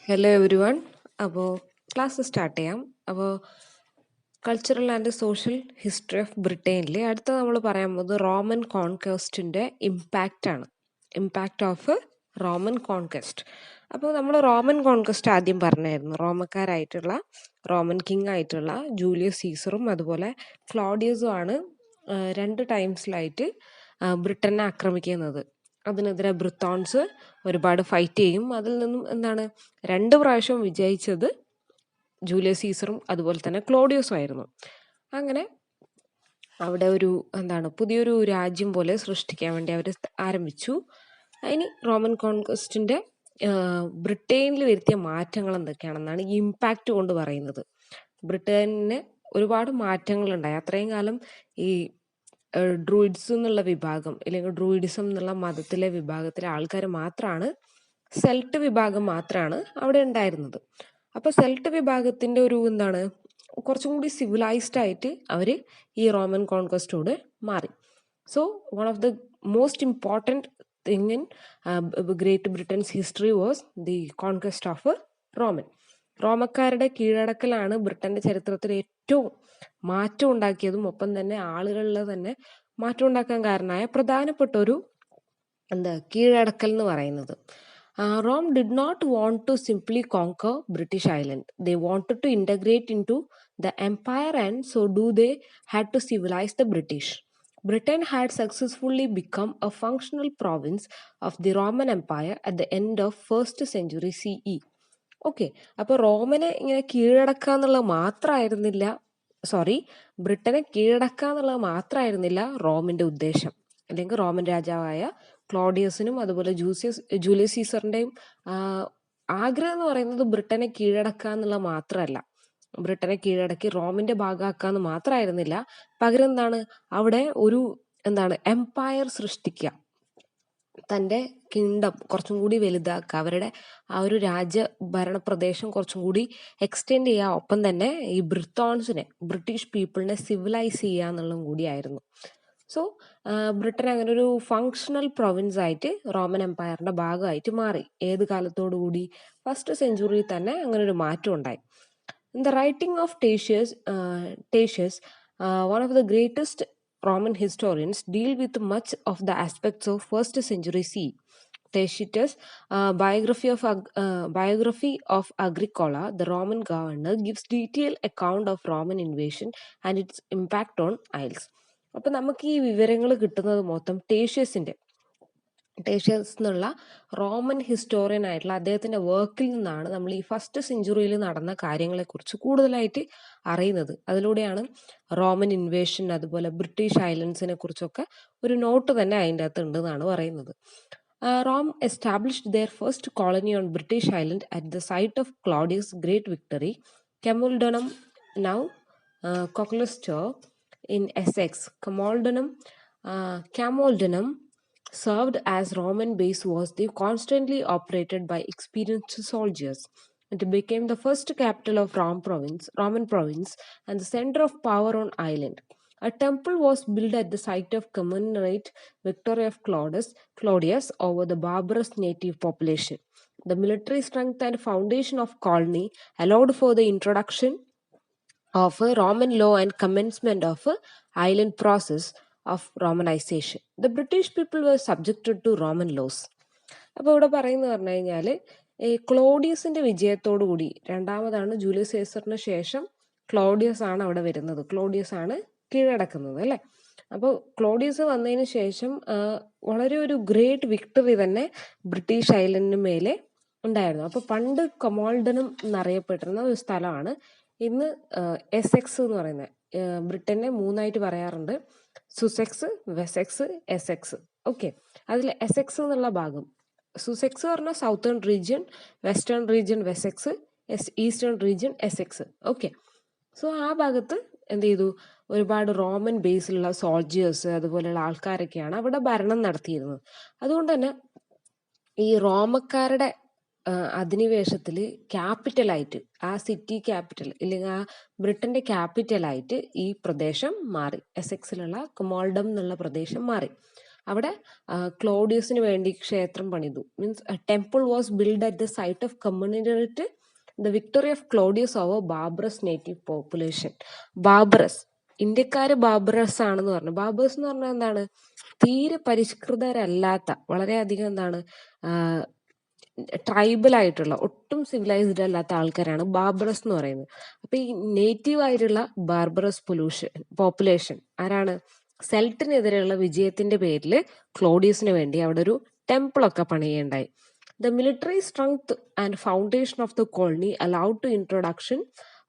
Hello everyone. അപ്പോൾ class start ചെയ്യാം. അപ്പോൾ cultural and social history of ബ്രിട്ടനിൽ അടുത്ത നമ്മൾ പറയാൻ പോകുന്നത് റോമൻ കോൺക്വസ്റ്റിൻ്റെ ഇമ്പാക്റ്റ് ഓഫ് റോമൻ കോൺക്വസ്റ്റ്. അപ്പോൾ നമ്മൾ റോമൻ കോൺക്വസ്റ്റ് ആദ്യം പറഞ്ഞായിരുന്നു. റോമക്കാരായിട്ടുള്ള റോമൻ കിങ് ആയിട്ടുള്ള ജൂലിയസ് സീസറും അതുപോലെ ക്ലോഡിയസും ആണ് രണ്ട് ടൈംസിലായിട്ട് ബ്രിട്ടനെ ആക്രമിക്കുന്നത്. അതിനെതിരെ ബ്രിത്തോൺസ് ഒരുപാട് ഫൈറ്റ് ചെയ്യും. അതിൽ നിന്നും എന്താണ് 2 പ്രാവശ്യം വിജയിച്ചത് ജൂലിയസ് സീസറും അതുപോലെ തന്നെ ക്ലോഡിയസും ആയിരുന്നു. അങ്ങനെ അവിടെ ഒരു പുതിയൊരു രാജ്യം പോലെ സൃഷ്ടിക്കാൻ വേണ്ടി അവർ ആരംഭിച്ചു. ഇനി റോമൻ കോൺക്വസ്റ്റിന്റെ ബ്രിട്ടനിൽ വരുത്തിയ മാറ്റങ്ങൾ എന്തൊക്കെയാണെന്നാണ് ഈ ഇമ്പാക്റ്റ് കൊണ്ട് പറയുന്നത്. ബ്രിട്ടനിന് ഒരുപാട് മാറ്റങ്ങൾ ഉണ്ടായി. അത്രയും കാലം ഈ ഡ്രൂയിഡ്സ് എന്നുള്ള വിഭാഗം അല്ലെങ്കിൽ ഡ്രൂയിഡിസം എന്നുള്ള മതത്തിലെ വിഭാഗത്തിലെ ആൾക്കാർ മാത്രമാണ്, സെൽട്ട് വിഭാഗം മാത്രമാണ് അവിടെ ഉണ്ടായിരുന്നത്. അപ്പോൾ സെൽട്ട് വിഭാഗത്തിന്റെ ഒരു കുറച്ചും കൂടി സിവിലൈസ്ഡ് ആയിട്ട് അവർ ഈ റോമൻ കോൺക്വസ്റ്റോട് മാറി. So one of the most important thing in Great Britain's history was the conquest of റോമക്കാരുടെ കീഴടക്കലാണ് ബ്രിട്ടന്റെ ചരിത്രത്തിൽ ഏറ്റവും മാറ്റം ഉണ്ടാക്കിയതും ഒപ്പം തന്നെ ആളുകളിൽ തന്നെ മാറ്റം ഉണ്ടാക്കാൻ കാരണമായ പ്രധാനപ്പെട്ട ഒരു കീഴടക്കൽ എന്ന് പറയുന്നത്. Rome did not want to simply conquer British Island. They wanted to integrate into the empire, and so they had to civilize the British. Britain had successfully become a functional province of the Roman Empire at the end of 1st century CE. Okay, അപ്പോൾ റോമനെ ഇങ്ങനെ കീഴടക്കുക എന്നുള്ളത് മാത്രമായിരുന്നില്ല, ബ്രിട്ടനെ കീഴടക്കുക എന്നുള്ളത് മാത്രമായിരുന്നില്ല റോമിന്റെ ഉദ്ദേശം. അല്ലെങ്കിൽ Roman രാജാവായ ക്ലോഡിയസിനും അതുപോലെ ജൂലിയസ് സീസറിന്റെയും ആഗ്രഹം എന്ന് പറയുന്നത് ബ്രിട്ടനെ കീഴടക്കുക എന്നുള്ളത് മാത്രമല്ല. ബ്രിട്ടനെ കീഴടക്കി റോമിന്റെ ഭാഗമാക്കുക എന്ന് മാത്രമായിരുന്നില്ല. പകരം അവിടെ ഒരു എംപയർ സൃഷ്ടിക്കുക, തൻ്റെ കിങ്ഡം കുറച്ചും കൂടി വലുതാക്കുക, അവരുടെ ആ ഒരു രാജ്യഭരണ പ്രദേശം കുറച്ചും കൂടി എക്സ്റ്റെൻഡ് ചെയ്യുക, ഒപ്പം തന്നെ ഈ ബ്രിട്ടീഷ് പീപ്പിളിനെ സിവിലൈസ് ചെയ്യുക എന്നുള്ളതും കൂടിയായിരുന്നു. സോ ബ്രിട്ടൻ അങ്ങനെ ഒരു ഫങ്ഷണൽ പ്രൊവിൻസ് ആയിട്ട് റോമൻ എംപയറിന്റെ ഭാഗമായിട്ട് മാറി. ഏത് കാലത്തോടുകൂടി? 1st സെഞ്ചുറിയിൽ തന്നെ അങ്ങനെ ഒരു മാറ്റം ഉണ്ടായി. In the writing of Tatius, one of the greatest Roman historians, deal with much of the aspects of 1st century CE. Tacitus' biography of Agricola, the Roman governor, gives detailed account of Roman invasion and its impact on Isles. അപ്പം നമുക്ക് ഈ വിവരങ്ങൾ കിട്ടുന്നത് മൊത്തം ടേഷ്യസ് എന്നുള്ള Roman historian ആയിട്ടുള്ള അദ്ദേഹത്തിന്റെ വർക്കിൽ നിന്നാണ് നമ്മൾ ഈ 1st സെഞ്ചുറിയിൽ നടന്ന കാര്യങ്ങളെക്കുറിച്ച് കൂടുതലായിട്ട് അറിയുന്നത്. അതിലൂടെയാണ് റോമൻ ഇൻവേഷൻ അതുപോലെ ബ്രിട്ടീഷ് ഐലൻഡ്സിനെ കുറിച്ചൊക്കെ ഒരു നോട്ട് തന്നെ അതിൻ്റെ അകത്ത് ഉണ്ട് എന്നാണ് പറയുന്നത്. Rome established their first colony on British Island at the site of Claudius' great victory, Camulodunum, now Colchester in Essex. Camulodunum served as Roman base was constantly operated by experienced soldiers. It became the first capital of Roman province and the center of power on island. A temple was built at the site of commemorate victory of Claudius over the barbarous native population. The military strength and foundation of colony allowed for the introduction of a Roman law and commencement of a island process of Romanization. The British people were subjected to Roman laws. അപ്പോൾ ഇവിടെ പറയുന്നത് പറഞ്ഞു കഴിഞ്ഞാൽ ഈ ക്ലോഡിയസിന്റെ വിജയത്തോടു കൂടി, രണ്ടാമതാണ് Julius സീസറിന് ശേഷം Claudius ആണ് അവിടെ വരുന്നത്, ക്ലോഡിയസ് ആണ് കീഴടക്കുന്നത് അല്ലേ. അപ്പോൾ ക്ലോഡിയസ് വന്നതിന് ശേഷം വളരെ ഒരു ഗ്രേറ്റ് വിക്ടറി തന്നെ ബ്രിട്ടീഷ് ഐലൻഡിന് മേലെ ഉണ്ടായിരുന്നു. അപ്പോൾ പണ്ട് കമോൾഡനം എന്നറിയപ്പെട്ടിരുന്ന ഒരു സ്ഥലമാണ് ഇന്ന് എസെക്സ് എന്ന് പറയുന്നത്. ബ്രിട്ടനെ 3ആയിട്ട് പറയാറുണ്ട്: സുസെക്സ്, വെസെക്സ്, എസെക്സ്. ഓക്കെ, അതിൽ എസെക്സ് എന്നുള്ള ഭാഗം, സുസെക്സ് പറഞ്ഞാൽ southern region, western region Wessex, eastern region Essex. Okay, so ആ ഭാഗത്ത് എന്ത് ചെയ്തു? ഒരുപാട് റോമൻ ബേസിലുള്ള സോൾജിയേഴ്സ് അതുപോലെയുള്ള ആൾക്കാരൊക്കെയാണ് അവിടെ ഭരണം നടത്തിയിരുന്നത്. അതുകൊണ്ട് തന്നെ ഈ റോമക്കാരുടെ അധിനിവേശത്തിൽ ക്യാപിറ്റലായിട്ട്, ആ സിറ്റി ക്യാപിറ്റൽ ഇല്ലെങ്കിൽ ആ ബ്രിട്ടന്റെ ക്യാപിറ്റലായിട്ട് ഈ പ്രദേശം മാറി. എസെക്സിലുള്ള കുമോൾഡം എന്നുള്ള പ്രദേശം മാറി. അവിടെ ക്ലോഡിയസിന് വേണ്ടി ക്ഷേത്രം പണിതു. Means temple was build at the site of community the victory of Claudius over barbarous native population. Barbarous, ഇന്ത്യക്കാര് ബാർബറസ് ആണെന്ന് പറഞ്ഞു. ബാർബറസ് എന്ന് പറഞ്ഞാൽ എന്താണ്? തീരെ പരിഷ്കൃതരല്ലാത്ത, വളരെയധികം എന്താണ്, ട്രൈബൽ ആയിട്ടുള്ള, ഒട്ടും സിവിലൈസ്ഡ് അല്ലാത്ത ആൾക്കാരാണ് ബാർബറസ് എന്ന് പറയുന്നത്. അപ്പൊ ഈ നേറ്റീവ് ആയിട്ടുള്ള ബാർബറസ് പോപ്പുലേഷൻ ആരാണ്? സെൽട്ടിനെതിരെയുള്ള വിജയത്തിന്റെ പേരിൽ ക്ലോഡിയസിന് വേണ്ടി അവിടെ ഒരു ടെമ്പിൾ ഒക്കെ പണിയുണ്ടായി. The military strength and foundation of the colony allowed to introduction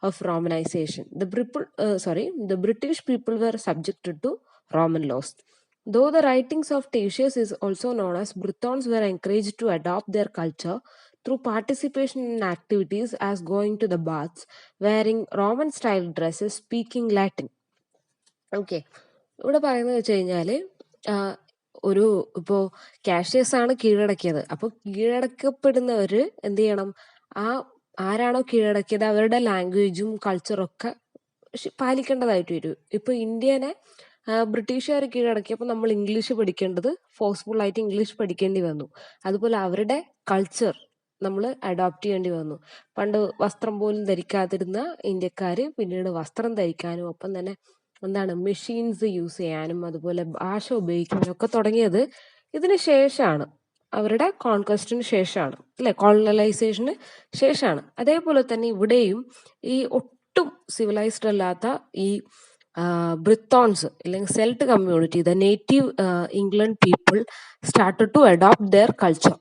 of Romanization. The British people were subjected to Roman laws. Though the writings of Tatius is also known as Britons were encouraged to adopt their culture through participation in activities as going to the baths, wearing Roman-style dresses, speaking Latin. Okay. ഇവിടെ പറയുന്നത് വെച്ച് കഴിഞ്ഞാല് ഒരു ഇപ്പോൾ Cassius ആണ് കീഴടക്കിയത്. അപ്പൊ കീഴടക്കപ്പെടുന്നവര് എന്ത് ചെയ്യണം? ആരാണോ കീഴടക്കിയത് അവരുടെ ലാംഗ്വേജും കൾച്ചറും ഒക്കെ പാലിക്കേണ്ടതായിട്ട് വരും. ഇപ്പൊ ഇന്ത്യനെ ബ്രിട്ടീഷുകാർ കീഴടക്കിയപ്പോൾ നമ്മൾ ഇംഗ്ലീഷ് പഠിക്കേണ്ടത്, ഫോഴ്സ്ഫുൾ ആയിട്ട് ഇംഗ്ലീഷ് പഠിക്കേണ്ടി വന്നു. അതുപോലെ അവരുടെ കൾച്ചർ നമ്മൾ അഡോപ്റ്റ് ചെയ്യേണ്ടി വന്നു. പണ്ട് വസ്ത്രം പോലും ധരിക്കാതിരുന്ന ഇന്ത്യക്കാര് പിന്നീട് വസ്ത്രം ധരിക്കാനും ഒപ്പം തന്നെ എന്താണ് മെഷീൻസ് യൂസ് ചെയ്യാനും അതുപോലെ ഭാഷ ഉപയോഗിക്കാനും ഒക്കെ തുടങ്ങിയത് ഇതിന് ശേഷമാണ്, അവരുടെ കോൺക്വസ്റ്റിന് ശേഷമാണ്, അല്ലെ, കോളനൈസേഷന് ശേഷമാണ്. അതേപോലെ തന്നെ ഇവിടെയും ഈ ഒട്ടും സിവിലൈസ്ഡ് അല്ലാത്ത ഈ ബ്രിത്തോൺസ് അല്ലെങ്കിൽ Celt community, the native England people started to adopt their culture.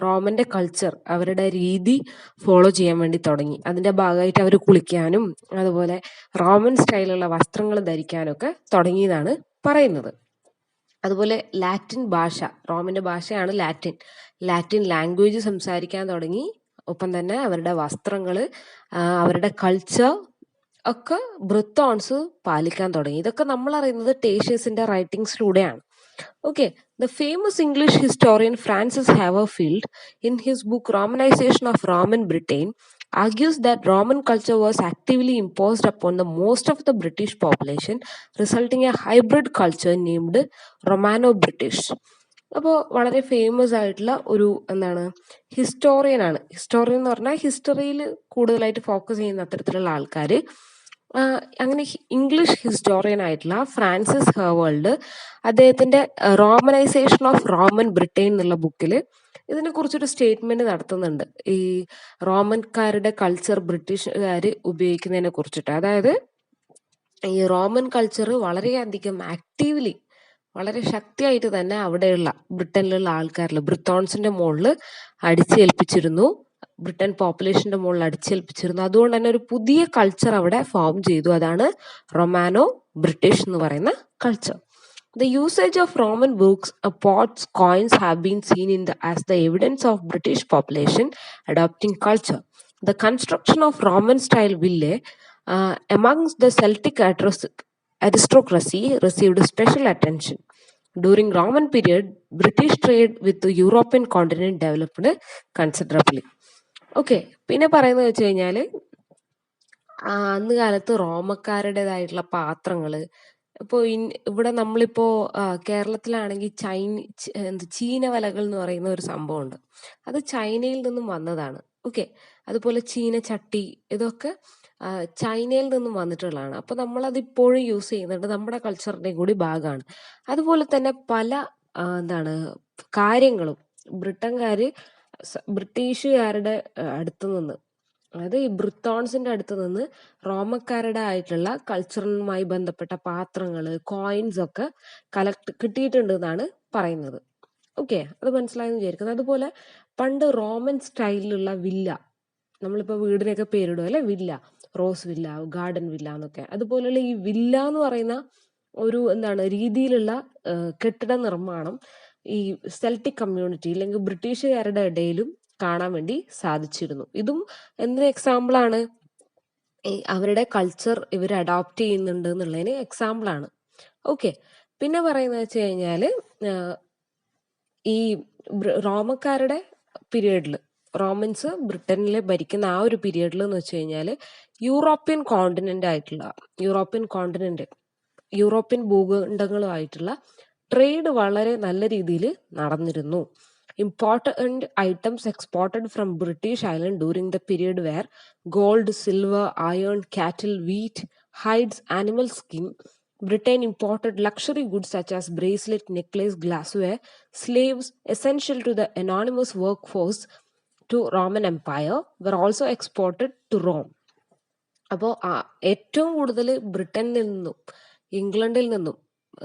റോമന്റെ കൾച്ചർ, അവരുടെ രീതി ഫോളോ ചെയ്യാൻ വേണ്ടി തുടങ്ങി. അതിന്റെ ഭാഗമായിട്ട് അവർ കുളിക്കാനും അതുപോലെ റോമൻ സ്റ്റൈലുള്ള വസ്ത്രങ്ങൾ ധരിക്കാനും ഒക്കെ തുടങ്ങിയതാണ് പറയുന്നത്. അതുപോലെ ലാറ്റിൻ ഭാഷ, റോമന്റെ ഭാഷയാണ് ലാറ്റിൻ ലാംഗ്വേജ് സംസാരിക്കാൻ തുടങ്ങി. ഒപ്പം തന്നെ അവരുടെ വസ്ത്രങ്ങള്, അവരുടെ കൾച്ചർ ഒക്കെ ബ്രിത്തോൺസ് പാലിക്കാൻ തുടങ്ങി. ഇതൊക്കെ നമ്മൾ അറിയുന്നത് ടേഷ്യസിന്റെ റൈറ്റിംഗ്സിലൂടെയാണ്. Okay, the famous English historian Francis Haverfield, in his book Romanization of Roman Britain, argues that Roman culture was actively imposed upon the most of the British population, resulting in a hybrid culture named Romano-British. അപ്പോൾ വളരെ famous ആയിട്ടുള്ള ഒരു എന്താണ് historian ആണ്. Historian എന്ന് പറഞ്ഞാൽ ഹിസ്റ്ററിയിൽ കൂടുതലായിട്ട് ഫോക്കസ് ചെയ്യുന്ന അത്തരത്തിലുള്ള ആൾക്കാര്. അങ്ങനെ ഇംഗ്ലീഷ് ഹിസ്റ്റോറിയൻ ആയിട്ടുള്ള ഫ്രാൻസിസ് ഹെർവേൾഡ് അദ്ദേഹത്തിന്റെ റോമനൈസേഷൻ ഓഫ് റോമൻ ബ്രിട്ടൻ എന്നുള്ള ബുക്കിൽ ഇതിനെ കുറിച്ചൊരു സ്റ്റേറ്റ്മെന്റ് നടത്തുന്നുണ്ട്. ഈ റോമൻകാരുടെ കൾച്ചർ ബ്രിട്ടീഷുകാർ ഉപയോഗിക്കുന്നതിനെ കുറിച്ചിട്ട്. അതായത് ഈ റോമൻ കൾച്ചർ വളരെയധികം ആക്റ്റീവ്ലി, വളരെ ശക്തിയായിട്ട് തന്നെ അവിടെയുള്ള ബ്രിട്ടനിലുള്ള ആൾക്കാരിൽ ബ്രിത്തോൺസിന്റെ മുകളിൽ അടിച്ചേൽപ്പിച്ചിരുന്നു, ബ്രിട്ടൻ പോപ്പുലേഷന്റെ മുകളിൽ അടിച്ചേൽപ്പിച്ചിരുന്നു. അതുകൊണ്ട് തന്നെ ഒരു പുതിയ കൾച്ചർ അവിടെ ഫോം ചെയ്തു. അതാണ് റൊമാനോ ബ്രിട്ടീഷ് എന്ന് പറയുന്ന culture. The usage of Roman books, pots, coins have been seen as the evidence of British population adopting culture. The construction of Roman-style villae amongst the Celtic aristocracy received special attention. During Roman period, British trade with the European continent developed considerably. Okay, പിന്നെ പറയുന്നത് വെച്ച് കഴിഞ്ഞാല് അന്ന് കാലത്ത് റോമക്കാരുടേതായിട്ടുള്ള പാത്രങ്ങള്, ഇപ്പോൾ ഇവിടെ നമ്മളിപ്പോ കേരളത്തിലാണെങ്കിൽ ചീന വലകൾ എന്ന് പറയുന്ന ഒരു സംഭവമുണ്ട്. അത് ചൈനയിൽ നിന്നും വന്നതാണ്. ഓക്കെ, അതുപോലെ ചീന ചട്ടി, ഇതൊക്കെ ചൈനയിൽ നിന്നും വന്നിട്ടുള്ളതാണ്. അപ്പൊ നമ്മളത് ഇപ്പോഴും യൂസ് ചെയ്യുന്നുണ്ട്, നമ്മുടെ കൾച്ചറിന്റെയും കൂടി ഭാഗമാണ്. അതുപോലെ തന്നെ പല കാര്യങ്ങളും ബ്രിട്ടീഷുകാരുടെ അടുത്ത് നിന്ന്, അതായത് ഈ ബ്രിത്തോൺസിന്റെ അടുത്ത് നിന്ന് റോമക്കാരുടെ ആയിട്ടുള്ള കൾച്ചറുമായി ബന്ധപ്പെട്ട പാത്രങ്ങള്, കോയിൻസ് ഒക്കെ കിട്ടിയിട്ടുണ്ട് എന്നാണ് പറയുന്നത്. ഓക്കെ, അത് മനസ്സിലായെന്ന് വിചാരിക്കുന്നത്. അതുപോലെ പണ്ട് റോമൻ സ്റ്റൈലിലുള്ള വില്ല, നമ്മളിപ്പോ വീടിനൊക്കെ പേരിടും അല്ലെ, villa, rose villa, garden villa എന്നൊക്കെ. അതുപോലെയുള്ള ഈ വില്ല എന്ന് പറയുന്ന ഒരു രീതിയിലുള്ള കെട്ടിട നിർമ്മാണം ഈ സെൽറ്റിക് കമ്മ്യൂണിറ്റി അല്ലെങ്കിൽ ബ്രിട്ടീഷുകാരുടെ ഇടയിലും കാണാൻ വേണ്ടി സാധിച്ചിരുന്നു. ഇതും എന്തൊരു എക്സാമ്പിൾ ആണ്? അവരുടെ കൾച്ചർ ഇവർ അഡോപ്റ്റ് ചെയ്യുന്നുണ്ട് എന്നുള്ളതിന് എക്സാമ്പിൾ ആണ്. ഓക്കെ, പിന്നെ പറയുന്നത് വെച്ച് കഴിഞ്ഞാല് ഈ റോമക്കാരുടെ പീരീഡിൽ, റോമൻസ് ബ്രിട്ടനിലെ ഭരിക്കുന്ന ആ ഒരു പീരീഡിൽ എന്ന് വെച്ച് കഴിഞ്ഞാല് യൂറോപ്യൻ കോണ്ടിനെന്റ്, യൂറോപ്യൻ ഭൂഖണ്ഡങ്ങളുമായിട്ടുള്ള ട്രേഡ് വളരെ നല്ല രീതിയിൽ നടന്നിരുന്നു. Important items exported from British island during the period were gold, silver, iron, cattle, wheat, hides, animal skin. Britain imported luxury goods such as bracelet, necklace, glassware, slaves essential to the anonymous workforce to Roman Empire were also exported to Rome. അപ്പോൾ ഏറ്റവും കൂടുതൽ ബ്രിട്ടനിൽ നിന്നും ഇംഗ്ലണ്ടിൽ നിന്നും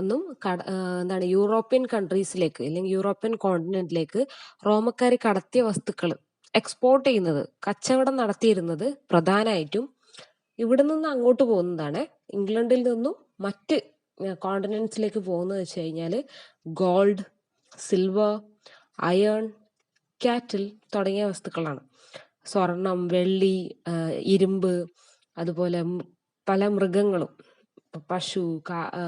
എന്താണ് European കൺട്രീസിലേക്ക് അല്ലെങ്കിൽ European കോണ്ടിനെന്റിലേക്ക് റോമക്കാർ കടത്തിയ വസ്തുക്കൾ എക്സ്പോർട്ട് ചെയ്യുന്നത്, കച്ചവടം നടത്തിയിരുന്നത് പ്രധാനമായിട്ടും ഇവിടെ നിന്ന് അങ്ങോട്ട് പോകുന്നതാണ്. ഇംഗ്ലണ്ടിൽ നിന്നും മറ്റ് കോണ്ടിനെന്റ്സിലേക്ക് പോകുന്നത് വെച്ച് കഴിഞ്ഞാൽ ഗോൾഡ്, സിൽവർ, അയൺ, കാറ്റിൽ തുടങ്ങിയ വസ്തുക്കളാണ്. സ്വർണം, വെള്ളി, ഇരുമ്പ്, അതുപോലെ പല മൃഗങ്ങളും, പശു,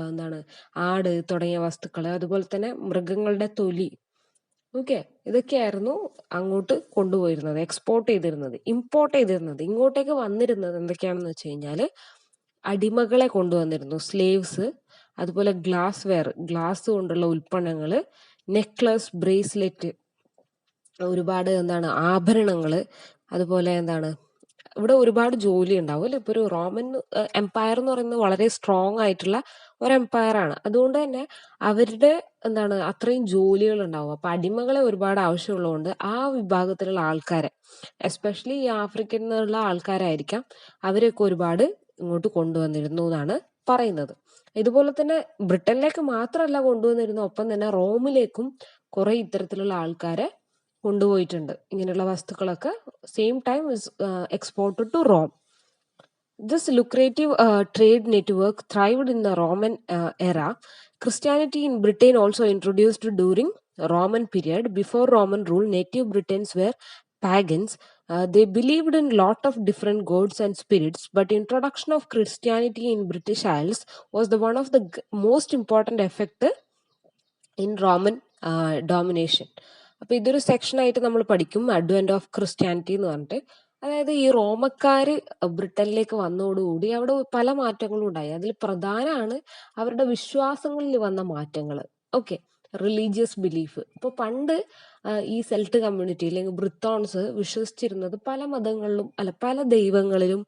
എന്താണ് ആട് തുടങ്ങിയ വസ്തുക്കൾ, അതുപോലെ തന്നെ മൃഗങ്ങളുടെ തൊലി, ഓക്കെ, ഇതൊക്കെയായിരുന്നു അങ്ങോട്ട് കൊണ്ടുപോയിരുന്നത്, എക്സ്പോർട്ട് ചെയ്തിരുന്നത്. ഇമ്പോർട്ട് ചെയ്തിരുന്നത്, ഇങ്ങോട്ടേക്ക് വന്നിരുന്നത് എന്തൊക്കെയാണെന്ന് വെച്ച് കഴിഞ്ഞാൽ അടിമകളെ കൊണ്ടുവന്നിരുന്നു, സ്ലേവ്സ്, അതുപോലെ ഗ്ലാസ് വെയർ, ഗ്ലാസ് കൊണ്ടുള്ള ഉൽപ്പന്നങ്ങൾ, നെക്ലസ്, ബ്രേസ്ലെറ്റ്, ഒരുപാട് എന്താണ് ആഭരണങ്ങൾ, അതുപോലെ എന്താണ് ഇവിടെ ഒരുപാട് ജോലി ഉണ്ടാവും അല്ലെ. ഇപ്പൊ ഒരു റോമൻ എംപയർ എന്ന് പറയുന്നത് വളരെ സ്ട്രോങ് ആയിട്ടുള്ള ഒരു എംപയർ ആണ്. അതുകൊണ്ട് തന്നെ അവരുടെ എന്താണ് അത്രയും ജോലികൾ ഉണ്ടാവും. അപ്പൊ അടിമകളെ ഒരുപാട് ആവശ്യമുള്ളതുകൊണ്ട് ആ വിഭാഗത്തിലുള്ള ആൾക്കാരെ, എസ്പെഷ്യലി ഈ ആഫ്രിക്കൻ നിന്നുള്ള ആൾക്കാരായിരിക്കാം, അവരെയൊക്കെ ഒരുപാട് ഇങ്ങോട്ട് കൊണ്ടുവന്നിരുന്നു എന്നാണ് പറയുന്നത്. ഇതുപോലെ തന്നെ ബ്രിട്ടനിലേക്ക് മാത്രമല്ല കൊണ്ടുവന്നിരുന്നു, ഒപ്പം തന്നെ റോമിലേക്കും കുറെ ഇത്തരത്തിലുള്ള ആൾക്കാരെ കൊണ്ടുപോയിട്ടുണ്ട്. ഇങ്ങനെയുള്ള വസ്തുക്കളൊക്കെ same time is exported to Rome. This lucrative trade network thrived in the Roman era. Christianity in Britain also introduced during Roman period. Before Roman rule, native Britons were pagans. They believed in lot of different gods and spirits, but introduction of Christianity in British Isles was the one of the most important effect in Roman domination. അപ്പൊ ഇതൊരു സെക്ഷനായിട്ട് നമ്മൾ പഠിക്കും, advent of Christianity എന്ന് പറഞ്ഞിട്ട്. അതായത് ഈ റോമക്കാര് ബ്രിട്ടനിലേക്ക് വന്നതോടുകൂടി അവിടെ പല മാറ്റങ്ങളും ഉണ്ടായി. അതിൽ പ്രധാനമാണ് അവരുടെ വിശ്വാസങ്ങളിൽ വന്ന മാറ്റങ്ങൾ. Okay, religious belief. ഇപ്പൊ പണ്ട് ഈ സെൽട്ട് കമ്മ്യൂണിറ്റി അല്ലെങ്കിൽ ബ്രിത്തോൺസ് വിശ്വസിച്ചിരുന്നത് പല മതങ്ങളിലും പല ദൈവങ്ങളിലും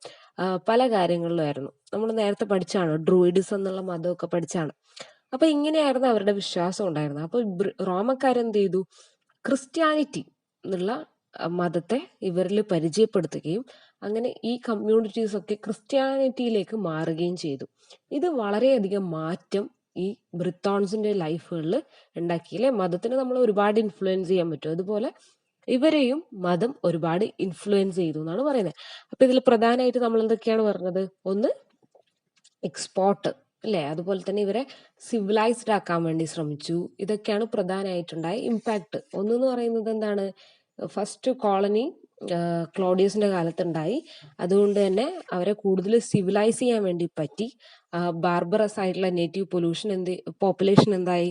പല കാര്യങ്ങളിലുമായിരുന്നു. നമ്മൾ നേരത്തെ പഠിച്ചാണ്, ഡ്രൂയിഡിസം എന്നുള്ള മതമൊക്കെ പഠിച്ചാണ്. അപ്പൊ ഇങ്ങനെയായിരുന്നു അവരുടെ വിശ്വാസം ഉണ്ടായിരുന്നത്. അപ്പൊ റോമക്കാരെന്ത് ചെയ്തു, ക്രിസ്ത്യാനിറ്റി എന്നുള്ള മതത്തെ ഇവരിൽ പരിചയപ്പെടുത്തുകയും അങ്ങനെ ഈ കമ്മ്യൂണിറ്റീസ് ഒക്കെ ക്രിസ്ത്യാനിറ്റിയിലേക്ക് മാറുകയും ചെയ്തു. ഇത് വളരെയധികം മാറ്റം ഈ ബ്രിത്തോൺസിന്റെ ലൈഫുകളിൽ ഉണ്ടാക്കിയില്ലേ. മതത്തിന് നമ്മൾ ഒരുപാട് ഇൻഫ്ലുവൻസ് ചെയ്യാൻ പറ്റും, അതുപോലെ ഇവരെയും മതം ഒരുപാട് ഇൻഫ്ലുവൻസ് ചെയ്തു എന്നാണ് പറയുന്നത്. അപ്പൊ ഇതിൽ പ്രധാനമായിട്ട് നമ്മൾ എന്തൊക്കെയാണ് പറഞ്ഞത്, ഒന്ന് എക്സ്പോർട്ട് അല്ലേ, അതുപോലെ തന്നെ ഇവരെ സിവിലൈസ്ഡ് ആക്കാൻ വേണ്ടി ശ്രമിച്ചു. ഇതൊക്കെയാണ് പ്രധാനമായിട്ടുണ്ടായ ഇമ്പാക്ട്. ഒന്നെന്ന് പറയുന്നത് എന്താണ്, ഫസ്റ്റ് കോളനി ക്ലോഡിയസിന്റെ കാലത്തുണ്ടായി. അതുകൊണ്ട് തന്നെ അവരെ കൂടുതൽ സിവിലൈസ് ചെയ്യാൻ വേണ്ടി പറ്റി. ബാർബറസ് ആയിട്ടുള്ള നേറ്റീവ് പോപ്പുലേഷൻ എന്തായി,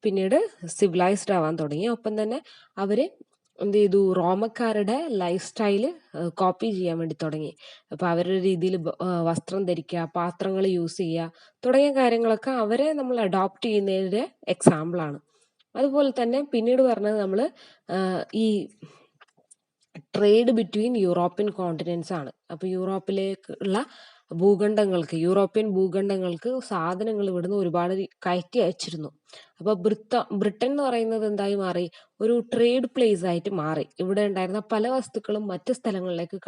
പിന്നീട് സിവിലൈസ്ഡ് ആവാൻ തുടങ്ങി. ഒപ്പം തന്നെ അവര് എന്ത് ചെയ്തു, റോമക്കാരുടെ ലൈഫ് സ്റ്റൈല് കോപ്പി ചെയ്യാൻ വേണ്ടി തുടങ്ങി. അപ്പൊ അവരുടെ രീതിയിൽ വസ്ത്രം ധരിക്കുക, പാത്രങ്ങൾ യൂസ് ചെയ്യുക തുടങ്ങിയ കാര്യങ്ങളൊക്കെ അവരെ നമ്മൾ അഡോപ്റ്റ് ചെയ്യുന്നതിന്റെ എക്സാമ്പിൾ ആണ്. അതുപോലെ തന്നെ പിന്നീട് പറഞ്ഞത് നമ്മൾ ഈ ട്രേഡ് ബിറ്റ്വീൻ യൂറോപ്യൻ കോണ്ടിനെന്റ്സ് ആണ്. അപ്പൊ യൂറോപ്പിലേക്കുള്ള യൂറോപ്യൻ ഭൂഖണ്ഡങ്ങൾക്ക് സാധനങ്ങൾ ഇവിടുന്ന് ഒരുപാട് കയറ്റി അയച്ചിരുന്നു. അപ്പൊ ബ്രിട്ടൻ എന്ന് പറയുന്നത് എന്തായി മാറി, ഒരു ട്രേഡ് പ്ലേസ് ആയിട്ട് മാറി. ഇവിടെ ഉണ്ടായിരുന്ന പല വസ്തുക്കളും മറ്റ് സ്ഥലങ്ങളിലേക്ക്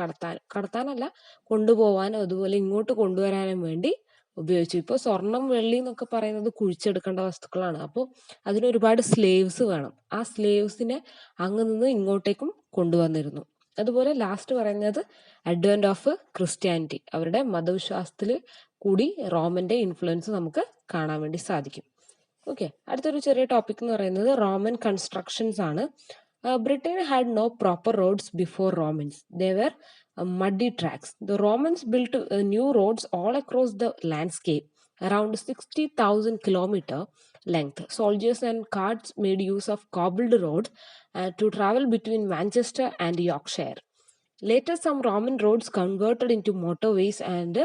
കടത്താനല്ല, കൊണ്ടുപോകാനും അതുപോലെ ഇങ്ങോട്ട് കൊണ്ടുവരാനും വേണ്ടി ഉപയോഗിച്ചു. ഇപ്പൊ സ്വർണം, വെള്ളി എന്നൊക്കെ പറയുന്നത് കുഴിച്ചെടുക്കേണ്ട വസ്തുക്കളാണ്. അപ്പോൾ അതിന് ഒരുപാട് സ്ലേവ്സ് വേണം. ആ സ്ലേവ്സിനെ അങ്ങ് നിന്ന് ഇങ്ങോട്ടേക്കും കൊണ്ടുവന്നിരുന്നു. അതുപോലെ ലാസ്റ്റ് പറയുന്നത് അഡ്വെന്റ് ഓഫ് ക്രിസ്ത്യാനിറ്റി, അവരുടെ മതവിശ്വാസത്തിൽ കൂടി റോമന്റെ ഇൻഫ്ലുവൻസ് നമുക്ക് കാണാൻ വേണ്ടി സാധിക്കും. ഓക്കെ, അടുത്തൊരു ചെറിയ ടോപ്പിക് എന്ന് പറയുന്നത് റോമൻ കൺസ്ട്രക്ഷൻസ് ആണ്. Britain had no proper roads before Romans. They were muddy tracks. The Romans built new roads all across the landscape, around 60,000 kilometer length. Soldiers and carts made use of cobbled roads to travel between Manchester and Yorkshire. Later, some Roman roads converted into motorways and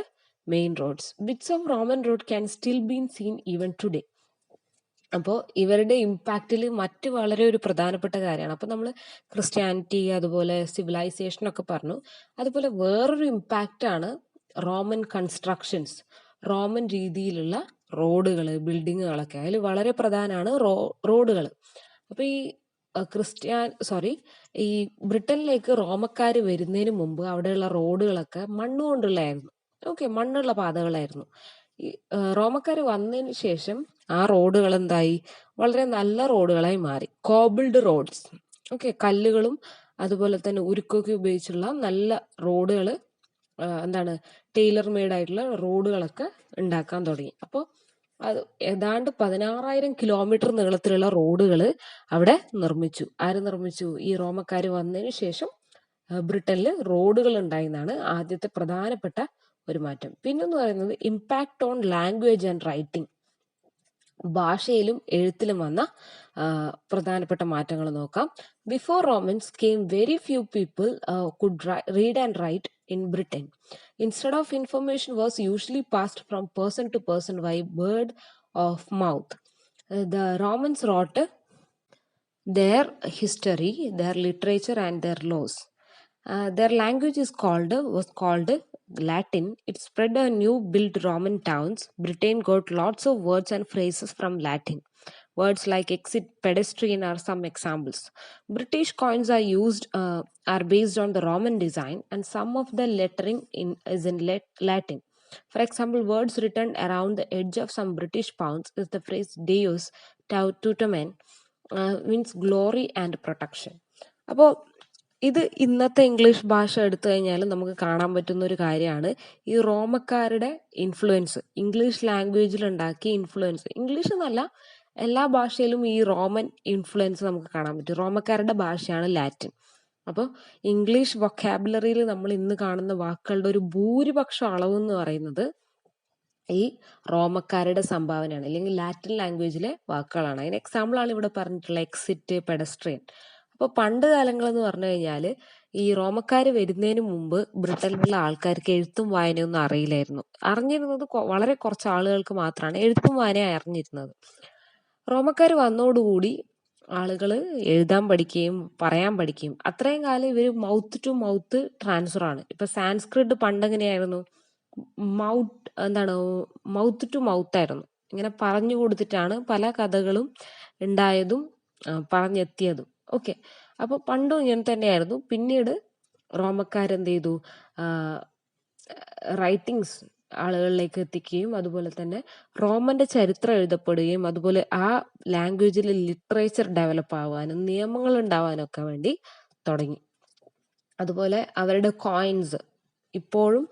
main roads. Bits of Roman road can still be seen even today. അപ്പോൾ ഇവരുടെ ഇമ്പാക്റ്റിൽ മറ്റ് വളരെ ഒരു പ്രധാനപ്പെട്ട കാര്യമാണ്. അപ്പോൾ നമ്മൾ Christianity അതുപോലെ സിവിലൈസേഷൻ ഒക്കെ പറഞ്ഞു. അതുപോലെ വേറൊരു ഇമ്പാക്റ്റാണ് റോമൻ കൺസ്ട്രക്ഷൻസ്, റോമൻ രീതിയിലുള്ള റോഡുകൾ, ബിൽഡിങ്ങുകളൊക്കെ. അതിൽ വളരെ പ്രധാനമാണ് റോഡുകൾ. അപ്പോൾ ഈ ഈ ബ്രിട്ടനിലേക്ക് റോമക്കാർ വരുന്നതിന് മുമ്പ് അവിടെയുള്ള റോഡുകളൊക്കെ മണ്ണുകൊണ്ടുള്ളതായിരുന്നു. ഓക്കെ, മണ്ണുള്ള പാതകളായിരുന്നു. ഈ റോമക്കാർ വന്നതിന് ശേഷം ആ റോഡുകൾ എന്തായി, വളരെ നല്ല റോഡുകളായി മാറി. കോബിൾഡ് റോഡ്സ്, ഓക്കെ, കല്ലുകളും അതുപോലെ തന്നെ ഉരുക്കൊക്കെ ഉപയോഗിച്ചുള്ള നല്ല റോഡുകൾ, എന്താണ്, ടൈലർ മെയ്ഡ് ആയിട്ടുള്ള റോഡുകളൊക്കെ ഉണ്ടാക്കാൻ തുടങ്ങി. അപ്പോൾ അത് ഏതാണ്ട് 16,000 കിലോമീറ്റർ നീളത്തിലുള്ള റോഡുകൾ അവിടെ നിർമ്മിച്ചു. ആര് നിർമ്മിച്ചു? ഈ റോമക്കാർ വന്നതിന് ശേഷം ബ്രിട്ടനിൽ റോഡുകൾ ഉണ്ടായി എന്നാണ് ആദ്യത്തെ പ്രധാനപ്പെട്ട ഒരു മാറ്റം. പിന്നെന്ന് പറയുന്നത് impact on language and writing. ഭാഷയിലും എഴുത്തിലും വന്ന പ്രധാനപ്പെട്ട മാറ്റങ്ങൾ നോക്കാം. Before Romans came very few people could read and write in Britain. Instead of information was usually passed from person to person by word of mouth. The Romans wrote their history, their literature and their laws. Their language was called Latin. It spread a new built Roman towns. Britain got lots of words and phrases from Latin. Words like exit, pedestrian are some examples. British coins are based on the Roman design, and some of the lettering is in Latin. For example, words written around the edge of some British pounds is the phrase Deus Tutemen, means glory and protection. അപ്പോൾ ഇത് ഇന്നത്തെ English ഭാഷ എടുത്തു കഴിഞ്ഞാൽ നമുക്ക് കാണാൻ പറ്റുന്ന ഒരു കാര്യമാണ് ഈ റോമക്കാരുടെ ഇൻഫ്ലുവൻസ്, ഇംഗ്ലീഷ് ലാംഗ്വേജിൽ ഉണ്ടാക്കിയ ഇൻഫ്ലുവൻസ്. ഇംഗ്ലീഷ് എന്നല്ല, എല്ലാ ഭാഷയിലും ഈ റോമൻ ഇൻഫ്ലുവൻസ് നമുക്ക് കാണാൻ പറ്റും. റോമക്കാരുടെ ഭാഷയാണ് ലാറ്റിൻ. അപ്പോൾ ഇംഗ്ലീഷ് വൊക്കാബുലറിയിൽ നമ്മൾ ഇന്ന് കാണുന്ന വാക്കുകളുടെ ഒരു ഭൂരിപക്ഷം അളവെന്ന് പറയുന്നത് ഈ റോമക്കാരുടെ സംഭാവനയാണ്, അല്ലെങ്കിൽ ലാറ്റിൻ ലാംഗ്വേജിലെ വാക്കുകളാണ്. അതിന് എക്സാമ്പിളാണ് ഇവിടെ പറഞ്ഞിട്ടുള്ള എക്സിറ്റ്, പെഡസ്ട്രിയൻ. അപ്പോൾ പണ്ട് കാലങ്ങൾ എന്ന് പറഞ്ഞു കഴിഞ്ഞാൽ ഈ റോമക്കാർ വരുന്നതിന് മുമ്പ് ബ്രിട്ടനിലുള്ള ആൾക്കാർക്ക് എഴുത്തും വായനയൊന്നും അറിയില്ലായിരുന്നു. അറിഞ്ഞിരുന്നത് വളരെ കുറച്ച് ആളുകൾക്ക് മാത്രമാണ് എഴുത്തും വായനയും അറിഞ്ഞിരുന്നത്. റോമക്കാർ വന്നതോടുകൂടി ആളുകൾ എഴുതാൻ പഠിക്കുകയും പറയാൻ പഠിക്കുകയും. അത്രയും കാലം ഇവർ മൗത്ത് ടു മൗത്ത് ട്രാൻസ്ഫർ ആണ്. ഇപ്പൊ സാൻസ്ക്രിറ്റ് പണ്ട് എങ്ങനെയായിരുന്നു? മൗത്ത് ടു മൗത്ത് ആയിരുന്നു. ഇങ്ങനെ പറഞ്ഞു കൊടുത്തിട്ടാണ് പല കഥകളും ഉണ്ടായതും പറഞ്ഞെത്തിയതും. ഓക്കെ, അപ്പൊ പണ്ടും ഇങ്ങനെ തന്നെയായിരുന്നു. പിന്നീട് റോമക്കാരെന്ത് ചെയ്തു? റൈറ്റിങ്സ് ആളുകളിലേക്ക് എത്തിക്കുകയും അതുപോലെ തന്നെ റോമന്റെ ചരിത്രം എഴുതപ്പെടുകയും അതുപോലെ ആ ലാംഗ്വേജിൽ ലിറ്ററേച്ചർ ഡെവലപ്പ് ആവാനും നിയമങ്ങൾ ഉണ്ടാവാനും ഒക്കെ വേണ്ടി തുടങ്ങി. അതുപോലെ അവരുടെ കോയിൻസ് ഇപ്പോഴും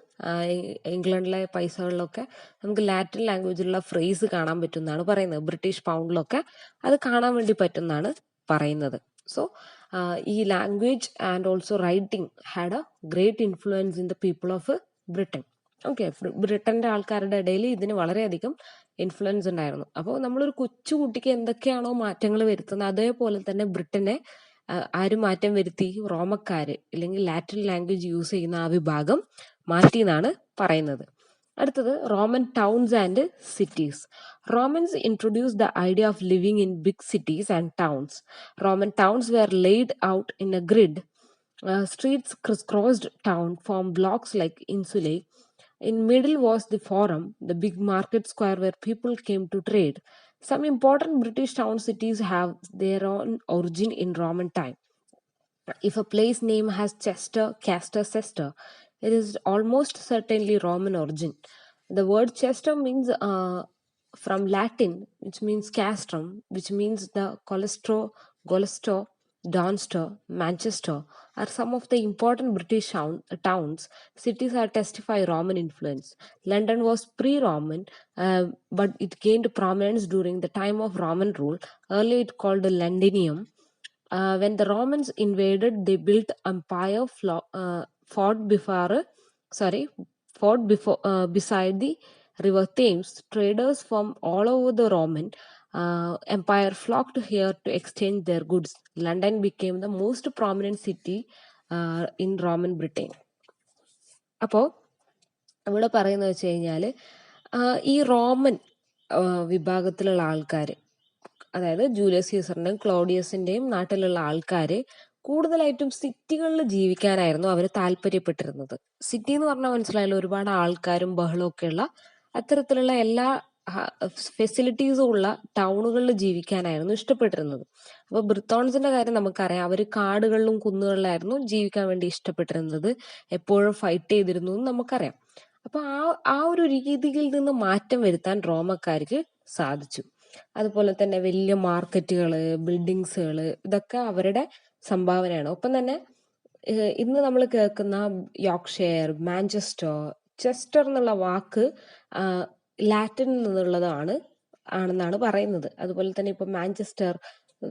ഇംഗ്ലണ്ടിലെ പൈസകളിലൊക്കെ നമുക്ക് ലാറ്റിൻ ലാംഗ്വേജിലുള്ള ഫ്രേസ് കാണാൻ പറ്റുമെന്നാണ് പറയുന്നത്. ബ്രിട്ടീഷ് പൗണ്ടിലൊക്കെ അത് കാണാൻ വേണ്ടി പറ്റുമെന്നാണ് പറയുന്നത്. സോ ഈ language and also writing had A great influence in the people of Britain. Okay, ബ്രിട്ടന്റെ ആൾക്കാരുടെ ഇടയിൽ ഇതിന് വളരെയധികം ഇൻഫ്ലുവൻസ് ഉണ്ടായിരുന്നു. അപ്പോൾ നമ്മളൊരു കൊച്ചു കുട്ടിക്ക് എന്തൊക്കെയാണോ മാറ്റങ്ങൾ വരുത്തുന്നത് അതേപോലെ തന്നെ ബ്രിട്ടനെ ആര് മാറ്റം വരുത്തി? റോമക്കാര്, അല്ലെങ്കിൽ ലാറ്റിൻ ലാംഗ്വേജ് യൂസ് ചെയ്യുന്ന ആ വിഭാഗം മാറ്റി എന്നാണ് പറയുന്നത്. അടുത്തത് Roman towns and cities. Romans introduced the idea of living in big cities and towns. Roman towns were laid out in a grid. Streets crisscrossed town formed blocks like insulae. In middle was the forum, the big market square where people came to trade. Some important British town cities have their own origin in Roman time. If a place name has Chester, Castor, Cester, it is almost certainly Roman origin. The word Chester means from Latin, which means castrum, which means the Gloucester, Donster, Manchester are some of the important British towns. Cities are testify Roman influence. London was pre-Roman, but it gained prominence during the time of Roman rule. Earlier it called the Londinium. When the Romans invaded, they built empire fort beside the river Thames. Traders from all over the Roman empire flocked here to exchange their goods. London became the most prominent city in Roman Britain. അപ്പോൾ ഇവിടെ പറയുന്നത് വെച്ച് കഴിഞ്ഞാൽ ഈ Roman വിഭാഗത്തിലുള്ള ആൾക്കാർ അതായത് Julius സീസറിന്റെയും ക്ലോഡിയസിന്റെയും നാട്ടിലുള്ള ആൾക്കാർ കൂടുതലായിട്ടും സിറ്റികളിൽ ജീവിക്കാനായിരുന്നു അവർ താല്പര്യപ്പെട്ടിരുന്നത്. സിറ്റി എന്ന് പറഞ്ഞാൽ മനസ്സിലായല്ലോ, ഒരുപാട് ആൾക്കാരും ബഹളവും ഒക്കെയുള്ള അത്തരത്തിലുള്ള എല്ലാ ഫെസിലിറ്റീസും ഉള്ള ടൗണുകളിൽ ജീവിക്കാനായിരുന്നു ഇഷ്ടപ്പെട്ടിരുന്നത്. അപ്പോൾ ബ്രിത്തോൺസിന്റെ കാര്യം നമുക്കറിയാം, അവർ കാടുകളിലും കുന്നുകളിലായിരുന്നു ജീവിക്കാൻ വേണ്ടി ഇഷ്ടപ്പെട്ടിരുന്നത്, എപ്പോഴും ഫൈറ്റ് ചെയ്തിരുന്നു എന്ന് നമുക്കറിയാം. അപ്പൊ ആ ഒരു രീതിയിൽ നിന്ന് മാറ്റം വരുത്താൻ റോമക്കാർക്ക് സാധിച്ചു. അതുപോലെ തന്നെ വലിയ മാർക്കറ്റുകള്, ബിൽഡിങ്സുകള്, ഇതൊക്കെ അവരുടെ സംഭാവനയാണ്. ഒപ്പം തന്നെ ഇന്ന് നമ്മൾ കേൾക്കുന്ന യോർക്ക്ഷയർ, മാഞ്ചസ്റ്റർ, ചെസ്റ്റർ എന്നുള്ള വാക്ക് ലാറ്റിനിൽ ആണെന്നാണ് പറയുന്നത്. അതുപോലെ തന്നെ ഇപ്പൊ മാഞ്ചസ്റ്റർ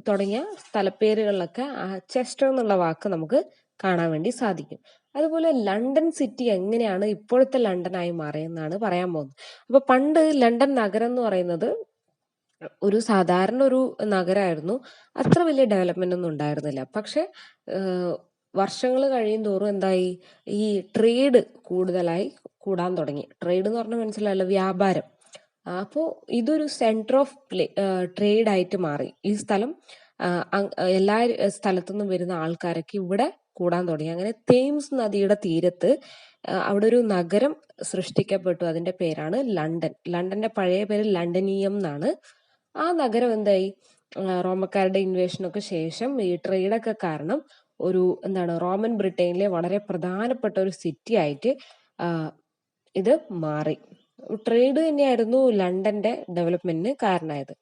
തുടങ്ങിയ സ്ഥലപ്പേരുകളിലൊക്കെ ചെസ്റ്റർ എന്നുള്ള വാക്ക് നമുക്ക് കാണാൻ വേണ്ടി സാധിക്കും. അതുപോലെ ലണ്ടൻ സിറ്റി എങ്ങനെയാണ് ഇപ്പോഴത്തെ ലണ്ടനായി മാറിയെന്നാണ് പറയാൻ പോകുന്നത്. അപ്പൊ പണ്ട് ലണ്ടൻ നഗരം എന്ന് പറയുന്നത് ഒരു സാധാരണ ഒരു നഗരമായിരുന്നു. അത്ര വലിയ ഡെവലപ്മെന്റ് ഒന്നും ഉണ്ടായിരുന്നില്ല. പക്ഷെ വർഷങ്ങൾ കഴിയും തോറും എന്തായി, ഈ ട്രേഡ് കൂടുതലായി കൂടാൻ തുടങ്ങി. ട്രേഡ് എന്ന് പറഞ്ഞാൽ മനസ്സിലായല്ലോ, വ്യാപാരം. അപ്പോൾ ഇതൊരു സെന്റർ ഓഫ് ട്രേഡ് ആയിട്ട് മാറി. ഈ സ്ഥലം എല്ലാ സ്ഥലത്തുനിന്നും വരുന്ന ആൾക്കാരൊക്കെ ഇവിടെ കൂടാൻ തുടങ്ങി. അങ്ങനെ തേംസ് നദിയുടെ തീരത്ത് അവിടെ ഒരു നഗരം സൃഷ്ടിക്കപ്പെട്ടു. അതിന്റെ പേരാണ് ലണ്ടൻ. ലണ്ടന്റെ പഴയ പേര് ലണ്ടനിയം എന്നാണ്. ആ നഗരം എന്തായി, റോമക്കാരുടെ ഇൻവേഷനൊക്കെ ശേഷം ഈ ട്രേഡൊക്കെ കാരണം ഒരു റോമൻ ബ്രിട്ടനിലെ വളരെ പ്രധാനപ്പെട്ട ഒരു സിറ്റി ആയിട്ട് ഇത് മാറി. ട്രേഡ് തന്നെയായിരുന്നു ലണ്ടന്റെ ഡെവലപ്മെന്റിന് കാരണമായത്.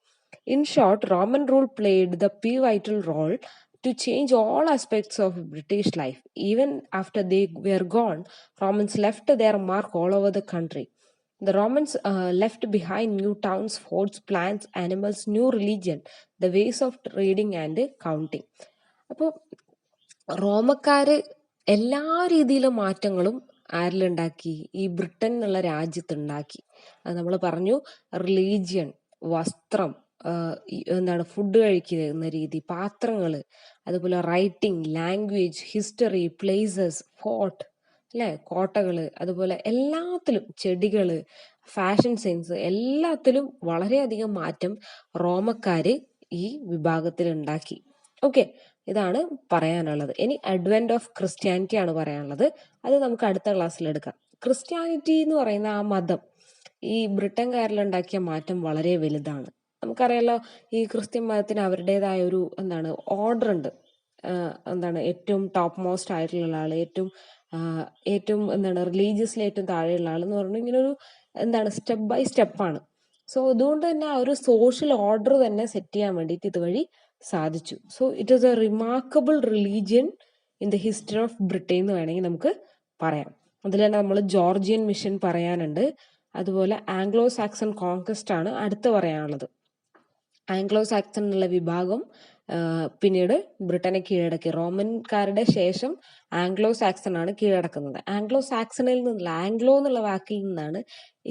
In short, Roman rule played the pivotal role to change all aspects of British life. Even after they were gone, Romans left their mark all over the country. The Romans left behind new towns, forts, plants, animals, new religion, the ways of trading and counting. അപ്പോൾ റോമക്കാര് എല്ലാ രീതിയിലും മാറ്റങ്ങളും ആരിലുണ്ടാക്കി? ഈ Britain എന്നുള്ള രാജ്യത്തുണ്ടാക്കി. അത് നമ്മൾ പറഞ്ഞു, religion, വസ്ത്രം, ഫുഡ് കഴിക്കുന്ന രീതി, പാത്രങ്ങള്, അതുപോലെ writing, language, history, places, fort, അല്ലെ, കോട്ടകള്, അതുപോലെ എല്ലാത്തിലും, ചെടികള്, ഫാഷൻ സെൻസ്, എല്ലാത്തിലും വളരെയധികം മാറ്റം റോമക്കാര് ഈ വിഭാഗത്തിൽ ഉണ്ടാക്കി. ഓക്കെ, ഇതാണ് പറയാനുള്ളത്. ഇനി അഡ്വെന്റ് ഓഫ് ക്രിസ്ത്യാനിറ്റി ആണ് പറയാനുള്ളത്. അത് നമുക്ക് അടുത്ത ക്ലാസ്സിൽ എടുക്കാം. ക്രിസ്ത്യാനിറ്റി എന്ന് പറയുന്ന ആ മതം ഈ ബ്രിട്ടൻകാരിലുണ്ടാക്കിയ മാറ്റം വളരെ വലുതാണ്. നമുക്കറിയാലോ, ഈ ക്രിസ്ത്യൻ മതത്തിന് അവരുടേതായ ഒരു ഓർഡർ ഉണ്ട്. ഏറ്റവും ടോപ്പ് മോസ്റ്റ് ആയിട്ടുള്ള ആള്, ഏറ്റവും റിലീജിയസിൽ ഏറ്റവും താഴെയുള്ള ആൾ എന്ന് പറഞ്ഞു, ഇങ്ങനെ ഒരു സ്റ്റെപ്പ് ബൈ സ്റ്റെപ്പാണ്. സോ അതുകൊണ്ട് തന്നെ ആ ഒരു സോഷ്യൽ ഓർഡർ തന്നെ സെറ്റ് ചെയ്യാൻ വേണ്ടിയിട്ട് ഇതുവഴി സാധിച്ചു. So it is A remarkable religion in the history of Britain എന്ന് വേണമെങ്കിൽ നമുക്ക് പറയാം. അതിൽ തന്നെ നമ്മൾ ജോർജിയൻ മിഷൻ പറയാനുണ്ട്. അതുപോലെ ആംഗ്ലോ സാക്സൺ കോൺക്വസ്റ്റ് ആണ് അടുത്ത് പറയാനുള്ളത്. ആംഗ്ലോ സാക്സൺ എന്നുള്ള വിഭാഗം പിന്നീട് ബ്രിട്ടനെ കീഴടക്കി. റോമൻകാരുടെ ശേഷം ആംഗ്ലോ സാക്സൺ ആണ് കീഴടക്കുന്നത്. ആംഗ്ലോ സാക്സണിൽ നിന്നുള്ള, ആംഗ്ലോ എന്നുള്ള വാക്കിൽ നിന്നാണ്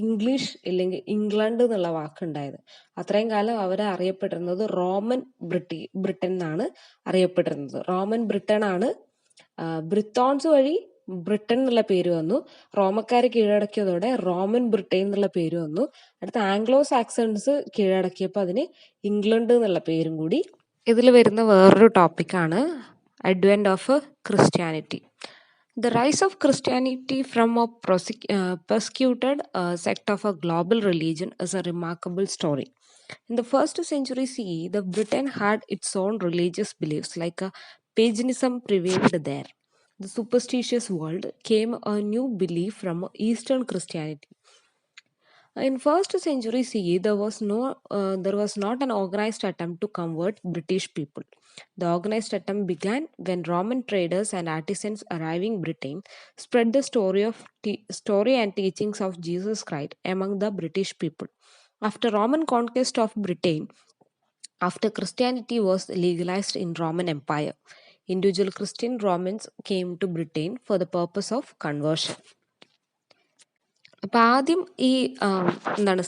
ഇംഗ്ലീഷ് ഇല്ലെങ്കിൽ ഇംഗ്ലണ്ട് എന്നുള്ള വാക്കുണ്ടായത്. അത്രയും കാലം അവരെ അറിയപ്പെട്ടിരുന്നത് റോമൻ ബ്രിട്ടൻ എന്നാണ് അറിയപ്പെട്ടിരുന്നത്. റോമൻ ബ്രിട്ടൻ ആണ്. ബ്രിത്തോൺസ് വഴി ബ്രിട്ടൻ എന്നുള്ള പേര് വന്നു. റോമക്കാരെ കീഴടക്കിയതോടെ റോമൻ ബ്രിട്ടൻ എന്നുള്ള പേര് വന്നു. അടുത്ത ആംഗ്ലോ സാക്സൺസ് കീഴടക്കിയപ്പോൾ അതിന് ഇംഗ്ലണ്ട് എന്നുള്ള പേരും കൂടി. ഇതിൽ വരുന്ന വേറൊരു ടോപ്പിക്കാണ് advent of Christianity. The rise of Christianity from a persecuted sect of a global religion is a remarkable story. In the 1st century CE, the Britain had its own religious beliefs, like a paganism prevailed there. The superstitious world came a new belief from Eastern Christianity. In 1st century CE, there was not an organized attempt to convert British people. The organized attempt began when Roman traders and artisans arriving Britain spread the story and teachings of Jesus Christ among the British people. After Roman conquest of Britain, after Christianity was legalized in Roman Empire, individual Christian Romans came to Britain for the purpose of conversion. അപ്പം ആദ്യം ഈ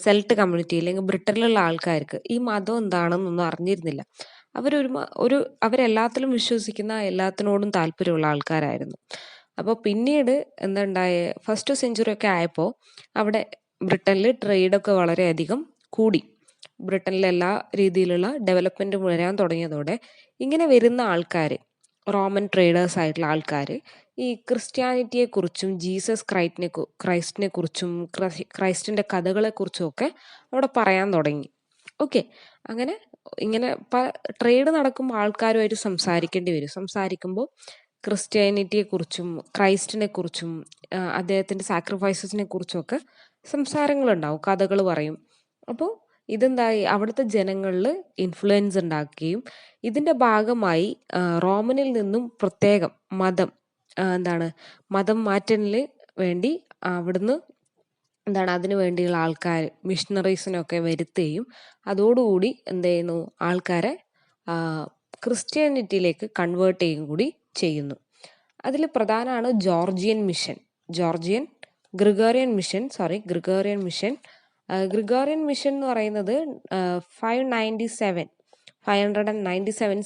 സെൽട്ട് community അല്ലെങ്കിൽ ബ്രിട്ടനിലുള്ള ആൾക്കാർക്ക് ഈ മതം എന്താണെന്നൊന്നും അറിഞ്ഞിരുന്നില്ല. അവരെല്ലാത്തിലും വിശ്വസിക്കുന്ന, എല്ലാത്തിനോടും താല്പര്യമുള്ള ആൾക്കാരായിരുന്നു. അപ്പോൾ പിന്നീട് ഫസ്റ്റ് സെഞ്ചുറി ഒക്കെ ആയപ്പോൾ അവിടെ ബ്രിട്ടനിൽ ട്രേഡൊക്കെ വളരെയധികം കൂടി. ബ്രിട്ടനിലെ എല്ലാ രീതിയിലുള്ള ഡെവലപ്മെൻറ്റും വരാൻ തുടങ്ങിയതോടെ ഇങ്ങനെ വരുന്ന ആൾക്കാർ, റോമൻ ട്രേഡേഴ്സ് ആയിട്ടുള്ള ആൾക്കാർ ഈ ക്രിസ്ത്യാനിറ്റിയെക്കുറിച്ചും ക്രൈസ്റ്റിനെ കുറിച്ചും ക്രൈസ്റ്റിൻ്റെ കഥകളെക്കുറിച്ചും ഒക്കെ അവിടെ പറയാൻ തുടങ്ങി. ഓക്കെ, അങ്ങനെ ഇങ്ങനെ ട്രേഡ് നടക്കുമ്പോൾ ആൾക്കാരുമായിട്ട് സംസാരിക്കേണ്ടി വരും. സംസാരിക്കുമ്പോൾ ക്രിസ്ത്യാനിറ്റിയെക്കുറിച്ചും ക്രൈസ്റ്റിനെക്കുറിച്ചും അദ്ദേഹത്തിൻ്റെ സാക്രിഫൈസസിനെ കുറിച്ചുമൊക്കെ സംസാരങ്ങളുണ്ടാവും, കഥകൾ പറയും. അപ്പോൾ ഇതെന്തായി അവിടുത്തെ ജനങ്ങളിൽ ഇൻഫ്ലുവൻസ് ഉണ്ടാക്കുകയും ഇതിൻ്റെ ഭാഗമായി റോമനിൽ നിന്നും പ്രത്യേകം മതം മാറ്റലിന് വേണ്ടി അവിടുന്ന് അതിനു വേണ്ടിയുള്ള ആൾക്കാർ മിഷണറീസിനൊക്കെ വരുത്തുകയും അതോടുകൂടി എന്ത് ചെയ്യുന്നു, ആൾക്കാരെ ക്രിസ്ത്യാനിറ്റിയിലേക്ക് കൺവേർട്ട് ചെയ്യുകയും കൂടി ചെയ്യുന്നു. അതിൽ പ്രധാനമാണ് ഗ്രിഗോറിയൻ മിഷൻ. ഗ്രിഗോറിയൻ മിഷൻ എന്ന് പറയുന്നത് 597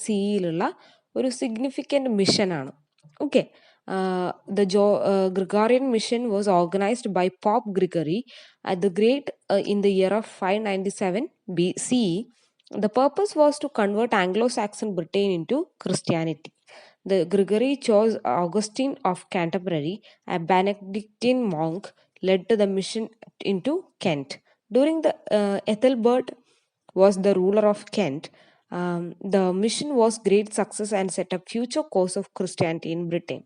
CEയിലുള്ള ഒരു സിഗ്നിഫിക്കൻറ്റ് മിഷനാണ്. Okay, Gregorian mission was organized by Pope Gregory the Great in the year of 597 BCE. The purpose was to convert Anglo-Saxon Britain into Christianity. The Gregory chose Augustine of Canterbury, a Benedictine monk, led to the mission into Kent. During the Ethelbert was the ruler of Kent. The mission was great success and set up future course of Christianity in Britain.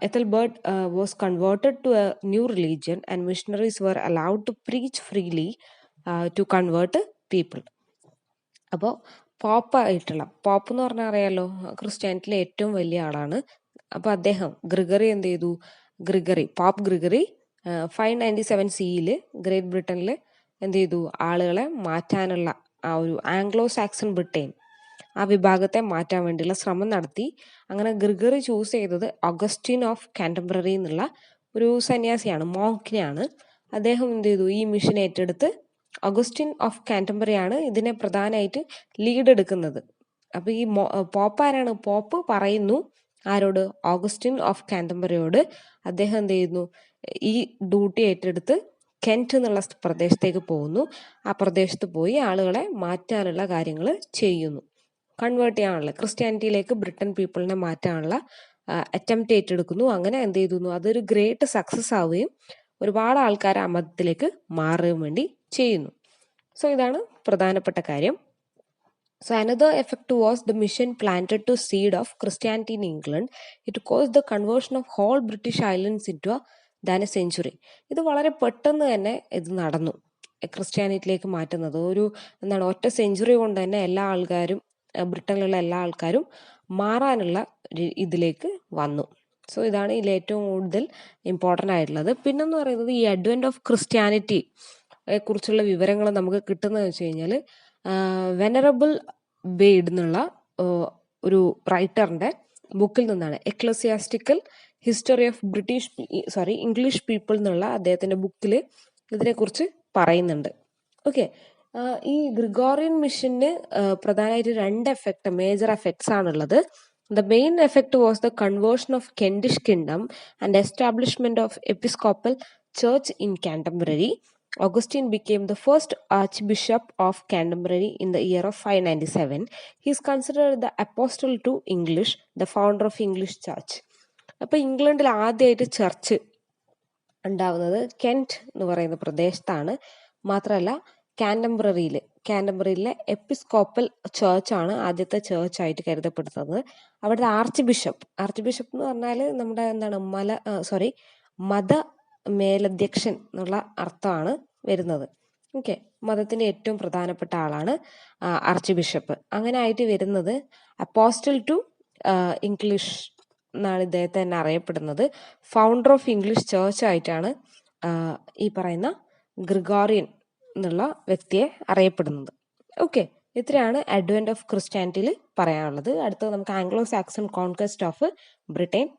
Ethelbert was converted to a new religion and missionaries were allowed to preach freely to convert people. അപ്പോൾ pop എന്ന് പറഞ്ഞാൽ അറിയാലോ, ക്രിസ്ത്യാനിറ്റിയിലെ ഏറ്റവും വലിയ ആളാണ്. അപ്പോൾ അദ്ദേഹം pop Gregory 597 CEയിൽ great ബ്രിട്ടനിൽ എന്ത് ചെയ്തു, ആളുകളെ മാറ്റാനുള്ള ആ ഒരു ആംഗ്ലോ സാക്സൺ ബ്രിട്ടൻ ആ വിഭാഗത്തെ മാറ്റാൻ വേണ്ടിയുള്ള ശ്രമം നടത്തി. അങ്ങനെ ഗ്രിഗറി ചൂസ് ചെയ്തത് ഓഗസ്റ്റിൻ ഓഫ് കാന്റർബറി എന്നുള്ള ഒരു സന്യാസിയാണ്, മോങ്കിനെയാണ്. അദ്ദേഹം എന്ത് ചെയ്തു, ഈ മിഷൻ ഏറ്റെടുത്ത് ഓഗസ്റ്റിൻ ഓഫ് കാന്റർബറിയാണ് ഇതിനെ പ്രധാനമായിട്ട് ലീഡ് എടുക്കുന്നത്. അപ്പോൾ ഈ പോപ്പ് ആരാണ്? പോപ്പ് പറയുന്നു ആരോട്? ഓഗസ്റ്റിൻ ഓഫ് കാന്റർബറിയോട്. അദ്ദേഹം എന്ത് ചെയ്യുന്നു, ഈ ഡ്യൂട്ടി ഏറ്റെടുത്ത് കെന്റ് എന്നുള്ള പ്രദേശത്തേക്ക് പോകുന്നു. ആ പ്രദേശത്ത് പോയി ആളുകളെ മാറ്റാനുള്ള കാര്യങ്ങൾ ചെയ്യുന്നു, കൺവേർട്ട് ചെയ്യാനുള്ള, ക്രിസ്ത്യാനിറ്റിയിലേക്ക് ബ്രിട്ടൻ പീപ്പിളിനെ മാറ്റാനുള്ള അറ്റംപ്റ്റ് ഏറ്റെടുക്കുന്നു. അങ്ങനെ എന്ത് ചെയ്തു, അതൊരു ഗ്രേറ്റ് സക്സസ് ആവുകയും ഒരുപാട് ആൾക്കാർ ആ മതത്തിലേക്ക് മാറുകയും വേണ്ടി ചെയ്യുന്നു. സോ ഇതാണ് പ്രധാനപ്പെട്ട കാര്യം. So another effect was the mission planted to seed of Christianity in England. It caused the conversion of whole British Islands into a century. ഇത് വളരെ പെട്ടെന്ന് തന്നെ ഇത് നടന്നു, ക്രിസ്ത്യാനിറ്റിയിലേക്ക് മാറ്റുന്നത്. ഒറ്റ സെഞ്ചുറി കൊണ്ട് തന്നെ എല്ലാ ആൾക്കാരും, ബ്രിട്ടനിലുള്ള എല്ലാ ആൾക്കാരും മാറാനുള്ള ഇതിലേക്ക് വന്നു. സോ ഇതാണ് ഇതിൽ ഏറ്റവും കൂടുതൽ ഇമ്പോർട്ടൻ്റ് ആയിട്ടുള്ളത്. പിന്നെന്ന് പറയുന്നത് ഈ അഡ്വെന്റ് ഓഫ് ക്രിസ്ത്യാനിറ്റി കുറിച്ചുള്ള വിവരങ്ങൾ നമുക്ക് കിട്ടുന്നതെന്ന് വെച്ച് കഴിഞ്ഞാൽ വെനറബിൾ ബെയ്ഡ് എന്നുള്ള ഒരു റൈറ്ററിൻ്റെ ബുക്കിൽ നിന്നാണ്. Ecclesiastical history of English people എന്നുള്ള അദ്ദേഹത്തിൻ്റെ ബുക്കിൽ ഇതിനെക്കുറിച്ച് പറയുന്നുണ്ട്. ഓക്കെ, ഈ ഗ്രിഗോറിയൻ മിഷന് പ്രധാനമായിട്ട് 2 മേജർ എഫക്ട്സ് ആണുള്ളത്. The main effect was the conversion of Kentish kingdom and establishment of Episcopal Church in Canterbury. Augustine became the first Archbishop of Canterbury in the year of 597. He is considered the apostle to English, the founder of English Church. അപ്പോൾ ഇംഗ്ലണ്ടിൽ ആദ്യമായിട്ട് church ഉണ്ടാവുന്നത് Kent എന്ന് പറയുന്ന പ്രദേശത്താണ്. മാത്രമല്ല കാന്റർബറിയിലെ episcopal ചേർച്ചാണ് ആദ്യത്തെ ചേർച്ചായിട്ട് കരുതപ്പെടുന്നത്. അവിടുത്തെ ആർച്ച് ബിഷപ്പ് എന്ന് പറഞ്ഞാൽ നമ്മുടെ മത മേലധ്യക്ഷൻ എന്നുള്ള അർത്ഥമാണ് വരുന്നത്. ഓക്കെ, മതത്തിൻ്റെ ഏറ്റവും പ്രധാനപ്പെട്ട ആളാണ് ആർച്ച് ബിഷപ്പ്. അങ്ങനെ ആയിട്ട് വരുന്നത് അപ്പോസ്റ്റൽ ടു ഇംഗ്ലീഷ് എന്നാണ് ഇദ്ദേഹത്തെ തന്നെ അറിയപ്പെടുന്നത്. ഫൗണ്ടർ ഓഫ് ഇംഗ്ലീഷ് ചേർച്ച് ആയിട്ടാണ് ഈ പറയുന്ന ഗ്രിഗോറിയൻ എന്നുള്ള വ്യക്തിയെ അറിയപ്പെടുന്നത്. ഓക്കെ, ഇത്രയാണ് അഡ്വെന്റ് ഓഫ് ക്രിസ്ത്യാനിറ്റിയിൽ പറയാനുള്ളത്. അടുത്തത് നമുക്ക് Anglo Saxon conquest of Britain പറയാം.